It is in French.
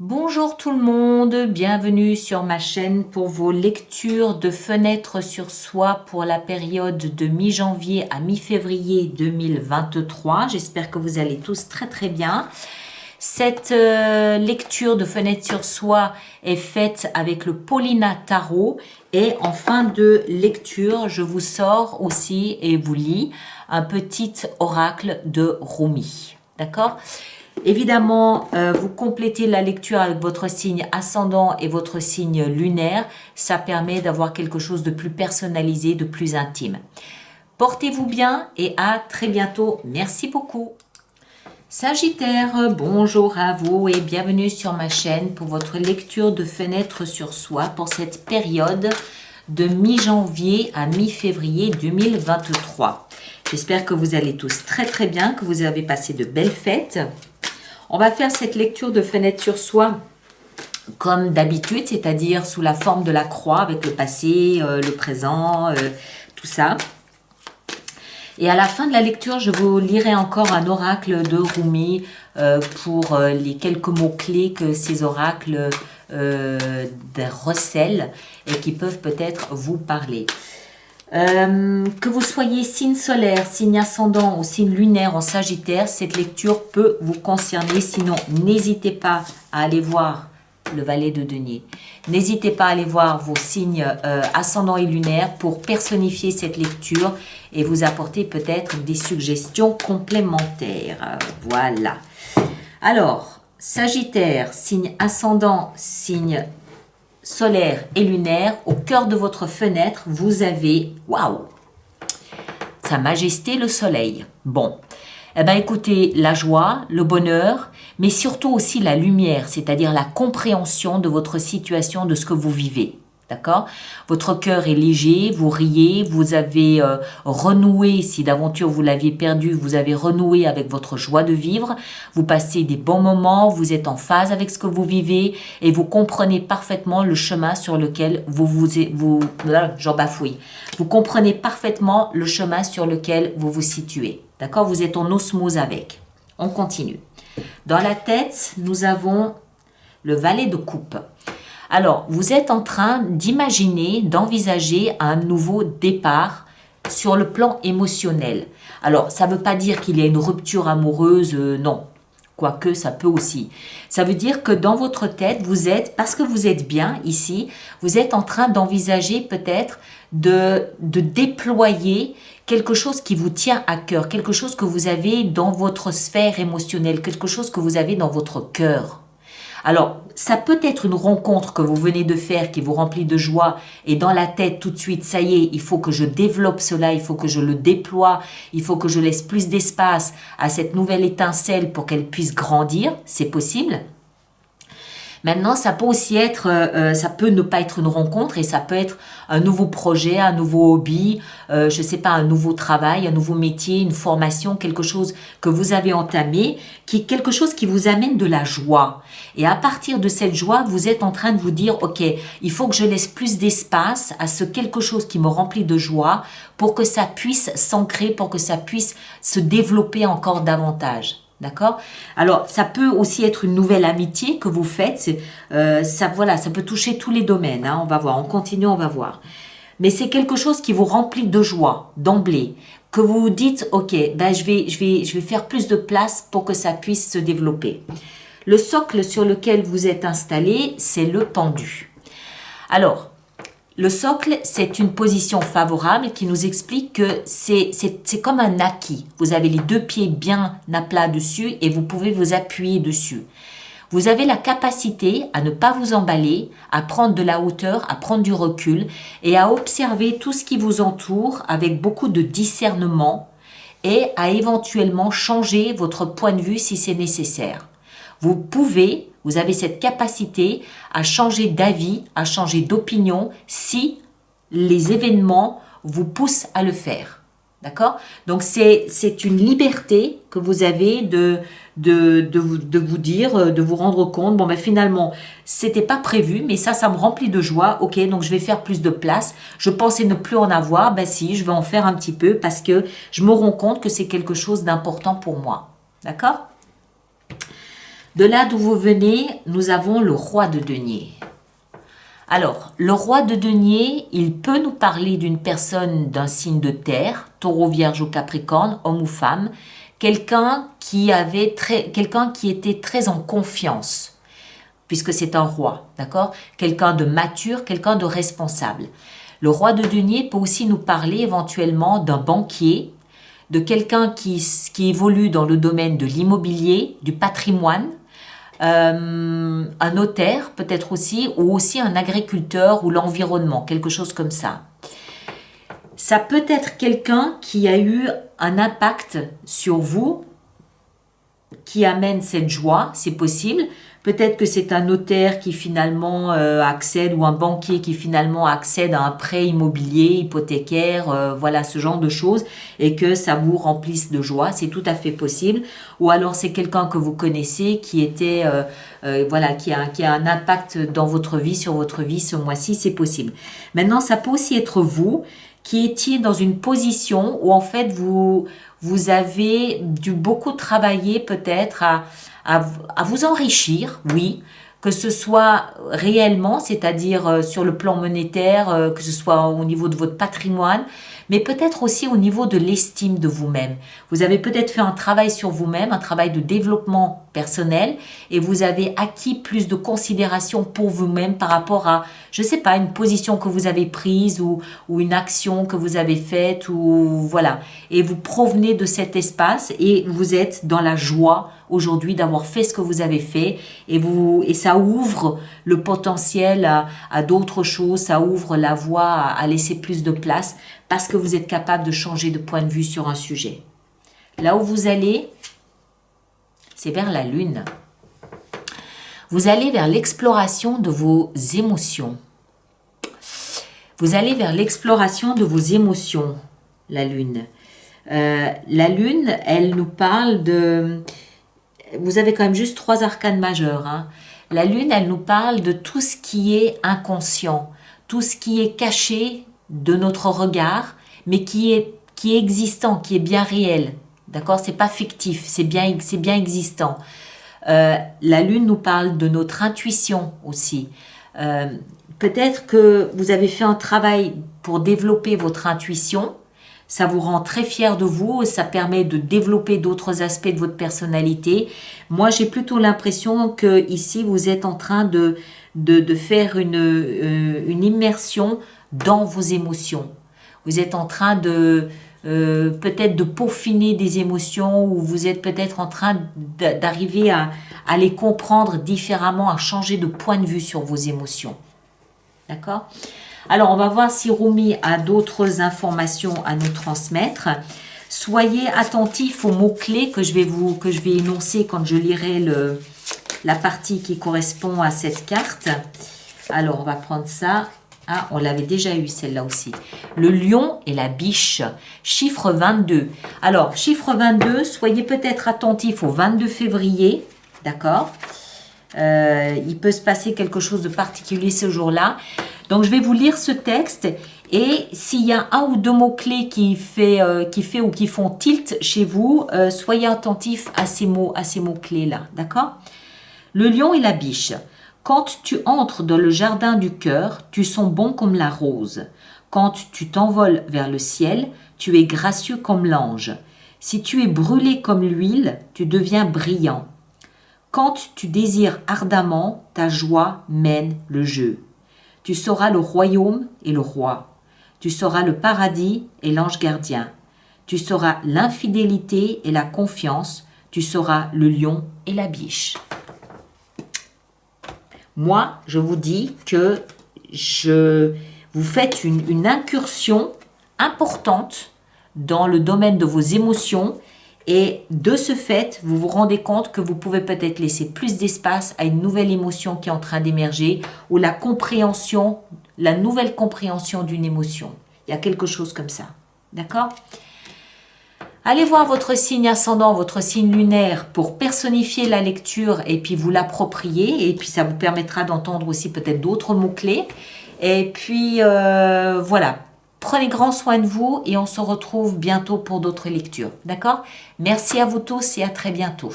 Bonjour tout le monde, bienvenue sur ma chaîne pour vos lectures de fenêtres sur soi pour la période de mi-janvier à mi-février 2023. J'espère que vous allez tous très bien. Cette lecture de fenêtres sur soi est faite avec le Paulina Tarot et en fin de lecture, je vous sors aussi et vous lis un petit oracle de Rumi. D'accord ? Évidemment, vous complétez la lecture avec votre signe ascendant et votre signe lunaire. Ça permet d'avoir quelque chose de plus personnalisé, de plus intime. Portez-vous bien et à très bientôt. Merci beaucoup. Sagittaire, bonjour à vous et bienvenue sur ma chaîne pour votre lecture de fenêtres sur soi pour cette période de mi-janvier à mi-février 2023. J'espère que vous allez tous très bien, que vous avez passé de belles fêtes. On va faire cette lecture de fenêtre sur soi comme d'habitude, c'est-à-dire sous la forme de la croix avec le passé, le présent, tout ça. Et à la fin de la lecture, je vous lirai encore un oracle de Rumi pour les quelques mots-clés que ces oracles recèlent et qui peuvent peut-être vous parler. Que vous soyez signe solaire, signe ascendant ou signe lunaire en Sagittaire, cette lecture peut vous concerner. Sinon, n'hésitez pas à aller voir le valet de denier. N'hésitez pas à aller voir vos signes ascendants et lunaires pour personnifier cette lecture et vous apporter peut-être des suggestions complémentaires. Voilà. Alors, Sagittaire, signe ascendant, signe solaire et lunaire, au cœur de votre fenêtre, vous avez, waouh, Sa Majesté le Soleil. Bon, eh bien écoutez, la joie, le bonheur, mais surtout aussi la lumière, c'est-à-dire la compréhension de votre situation, de ce que vous vivez. D'accord ? Votre cœur est léger, vous riez, vous avez renoué, si d'aventure vous l'aviez perdu, vous avez renoué avec votre joie de vivre, vous passez des bons moments, vous êtes en phase avec ce que vous vivez et vous comprenez parfaitement le chemin sur lequel j'en bafouille. Vous comprenez parfaitement le chemin sur lequel vous vous situez. D'accord ? Vous êtes en osmose avec. On continue. Dans la tête, nous avons le valet de coupe. Alors, vous êtes en train d'imaginer, d'envisager un nouveau départ sur le plan émotionnel. Alors, ça ne veut pas dire qu'il y a une rupture amoureuse, non. Quoique, ça peut aussi. Ça veut dire que dans votre tête, vous êtes, parce que vous êtes bien ici, vous êtes en train d'envisager peut-être de déployer quelque chose qui vous tient à cœur, quelque chose que vous avez dans votre sphère émotionnelle, quelque chose que vous avez dans votre cœur. Alors, ça peut être une rencontre que vous venez de faire qui vous remplit de joie et dans la tête tout de suite, ça y est, il faut que je développe cela, il faut que je le déploie, il faut que je laisse plus d'espace à cette nouvelle étincelle pour qu'elle puisse grandir, c'est possible. Maintenant, ça peut aussi être, ça peut ne pas être une rencontre et ça peut être un nouveau projet, un nouveau hobby, je sais pas, un nouveau travail, un nouveau métier, une formation, quelque chose que vous avez entamé, quelque chose qui vous amène de la joie. Et à partir de cette joie, vous êtes en train de vous dire, ok, il faut que je laisse plus d'espace à ce quelque chose qui me remplit de joie pour que ça puisse s'ancrer, pour que ça puisse se développer encore davantage. D'accord ? Alors, ça peut aussi être une nouvelle amitié que vous faites. Ça peut toucher tous les domaines. Hein, on va voir, on continue, on va voir. Mais c'est quelque chose qui vous remplit de joie, d'emblée. Que vous vous dites, ok, ben je vais faire plus de place pour que ça puisse se développer. Le socle sur lequel vous êtes installé, c'est le pendu. Alors, le socle, c'est une position favorable qui nous explique que c'est comme un acquis. Vous avez les deux pieds bien à plat dessus et vous pouvez vous appuyer dessus. Vous avez la capacité à ne pas vous emballer, à prendre de la hauteur, à prendre du recul et à observer tout ce qui vous entoure avec beaucoup de discernement et à éventuellement changer votre point de vue si c'est nécessaire. Vous avez cette capacité à changer d'avis, à changer d'opinion si les événements vous poussent à le faire. D'accord ? Donc, c'est une liberté que vous avez de vous dire, de vous rendre compte, bon, ben finalement, c'était pas prévu, mais ça me remplit de joie. Ok, donc je vais faire plus de place. Je pensais ne plus en avoir, ben si, je vais en faire un petit peu parce que je me rends compte que c'est quelque chose d'important pour moi. D'accord ? De là d'où vous venez, nous avons le roi de denier. Alors, le roi de denier, il peut nous parler d'une personne d'un signe de terre, taureau, vierge ou capricorne, homme ou femme, quelqu'un qui était très en confiance, puisque c'est un roi, d'accord? Quelqu'un de mature, quelqu'un de responsable. Le roi de denier peut aussi nous parler éventuellement d'un banquier, de quelqu'un qui évolue dans le domaine de l'immobilier, du patrimoine, un notaire peut-être aussi, ou aussi un agriculteur ou l'environnement, quelque chose comme ça. Ça peut être quelqu'un qui a eu un impact sur vous, qui amène cette joie, c'est possible. Peut-être que c'est un notaire qui finalement accède, ou un banquier qui finalement accède à un prêt immobilier, hypothécaire, voilà, ce genre de choses, et que ça vous remplisse de joie, c'est tout à fait possible. Ou alors c'est quelqu'un que vous connaissez qui était, voilà, qui a un impact dans votre vie, sur votre vie ce mois-ci, c'est possible. Maintenant, ça peut aussi être vous qui étiez dans une position où en fait vous avez dû beaucoup travailler peut-être à vous enrichir, oui, que ce soit réellement, c'est-à-dire sur le plan monétaire, que ce soit au niveau de votre patrimoine, mais peut-être aussi au niveau de l'estime de vous-même. Vous avez peut-être fait un travail sur vous-même, un travail de développement personnel, et vous avez acquis plus de considération pour vous-même par rapport à, je sais pas, une position que vous avez prise ou une action que vous avez faite, ou voilà. Et vous provenez de cet espace et vous êtes dans la joie aujourd'hui d'avoir fait ce que vous avez fait, et ça ouvre le potentiel à d'autres choses, ça ouvre la voie à laisser plus de place parce que vous êtes capable de changer de point de vue sur un sujet. Là où vous allez, c'est vers la lune. Vous allez vers l'exploration de vos émotions. Vous allez vers l'exploration de vos émotions, la lune. La lune, elle nous parle de... Vous avez quand même juste 3 arcanes majeurs, hein. La lune, elle nous parle de tout ce qui est inconscient, tout ce qui est caché de notre regard, mais qui est existant, qui est bien réel. D'accord? C'est pas fictif, c'est bien existant. La lune nous parle de notre intuition aussi. Peut-être que vous avez fait un travail pour développer votre intuition. Ça vous rend très fier de vous et ça permet de développer d'autres aspects de votre personnalité. Moi, j'ai plutôt l'impression que ici, vous êtes en train de faire une immersion dans vos émotions. Vous êtes en train de peut-être de peaufiner des émotions, ou vous êtes peut-être en train d'arriver à les comprendre différemment, à changer de point de vue sur vos émotions. D'accord ? Alors, on va voir si Rumi a d'autres informations à nous transmettre. Soyez attentifs aux mots-clés que je vais énoncer quand je lirai la partie qui correspond à cette carte. Alors, on va prendre ça. Ah, on l'avait déjà eu celle-là aussi. Le lion et la biche. Chiffre 22. Alors, chiffre 22, soyez peut-être attentifs au 22 février. D'accord ? Il peut se passer quelque chose de particulier ce jour-là. Donc, je vais vous lire ce texte, et s'il y a un ou deux mots-clés qui font tilt chez vous, soyez attentifs à ces mots-clés-là, d'accord? Le lion et la biche. Quand tu entres dans le jardin du cœur, tu sens bon comme la rose. Quand tu t'envoles vers le ciel, tu es gracieux comme l'ange. Si tu es brûlé comme l'huile, tu deviens brillant. Quand tu désires ardemment, ta joie mène le jeu. Tu sauras le royaume et le roi. Tu sauras le paradis et l'ange gardien. Tu sauras l'infidélité et la confiance. Tu sauras le lion et la biche. Moi, je vous dis que vous faites une incursion importante dans le domaine de vos émotions, et de ce fait, vous vous rendez compte que vous pouvez peut-être laisser plus d'espace à une nouvelle émotion qui est en train d'émerger, ou la nouvelle compréhension d'une émotion. Il y a quelque chose comme ça. D'accord ? Allez voir votre signe ascendant, votre signe lunaire pour personnifier la lecture et puis vous l'approprier. Et puis ça vous permettra d'entendre aussi peut-être d'autres mots-clés. Et puis voilà. Prenez grand soin de vous et on se retrouve bientôt pour d'autres lectures. D'accord ? Merci à vous tous et à très bientôt.